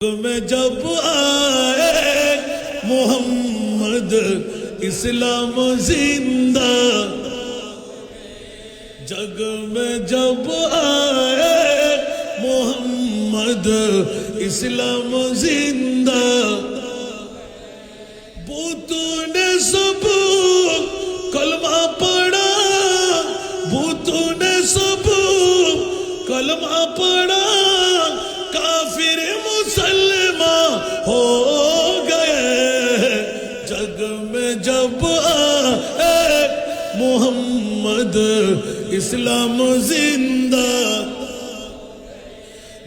میں جب آئے محمد اسلام زندہ، جگ میں جب آئے محمد اسلام زندہ، بتوں نے سب کلمہ پڑھا، بتوں نے سب کلمہ پڑھا، کافر مسلمان ہو گئے، جگ میں جب آئے محمد اسلام زندہ،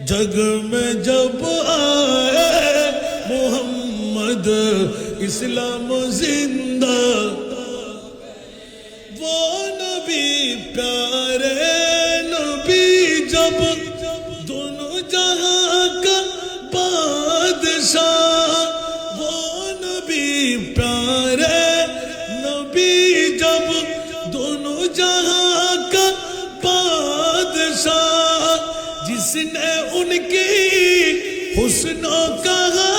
جگ میں جب آئے محمد اسلام زندہ، وہ نبی پیارے نبی جب دونوں جہاں کا بادشاہ، وہ نبی پیارے نبی جب دونوں جہاں کا بادشاہ، جس نے ان کی حسنوں کہا،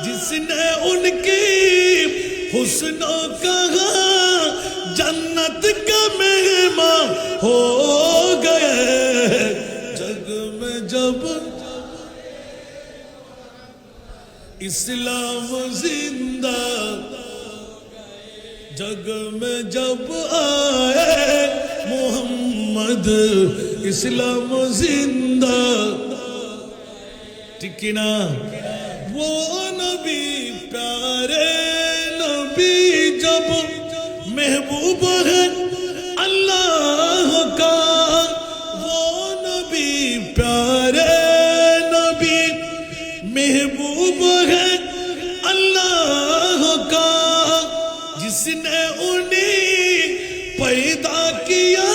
جس نے ان کی حسنوں کہا، جنت کا مہمان ہو گئے، جگ میں جب اسلام زندہ، جگ میں جب آئے محمد اسلام زندہ، ٹکنا وہ نبی پیارے نبی جب محبوب ہے اللہ کا، وہ نبی پیارے نبی محبوب ہے اللہ کا، جس نے انہیں پیدا کیا،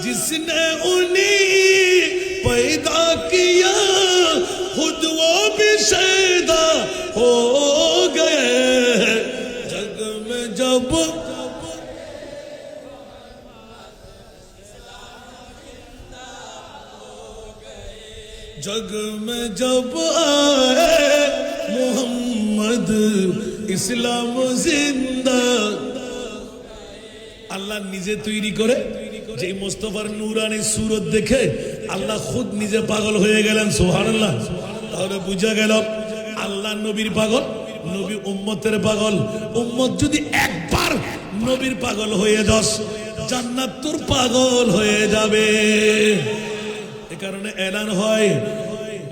جس نے انہیں پیدا کیا، خود وہ بھی شیدا ہو گئے، جگ میں جب جگ میں جب آئے محمد اسلام زندہ، আল্লাহ নিজে তৈরি করে, যে মুস্তাফার নূরানি সুরত দেখে আল্লাহ খুদ নিজে পাগল হয়ে গেলেন, সুবহানাল্লাহ। তাহলে বুঝা গেল আল্লাহ নবীর পাগল, নবী উম্মতের পাগল। উম্মত যদি একবার নবীর পাগল হয়ে যাস, জান্নাত তোর পাগল হয়ে যাবে। এ কারণে এলান হয়,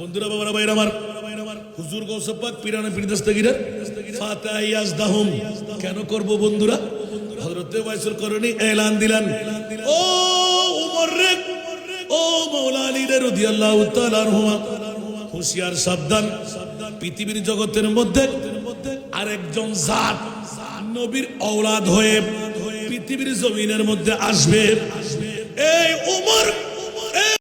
বন্ধুরা বাবারা ভাইরা আমার, হুজুর গৌস পাক পীরানে পীর দস্তগীরের ফাতিহা ইয়াজদাহুম কেন করব বন্ধুরা? হযরত ওয়াইসুল করনী এলান দিলেন, ও উমর রে, ও মাওলা আলী রে রাদিয়াল্লাহু তাআলা আনহুমা, হুঁশিয়ার সাবধান, পৃথিবীর জগতের মধ্যে আরেকজন জাত নবীর ঔলাদ হয়ে পৃথিবীর জমিনের মধ্যে আসবে। এই উমর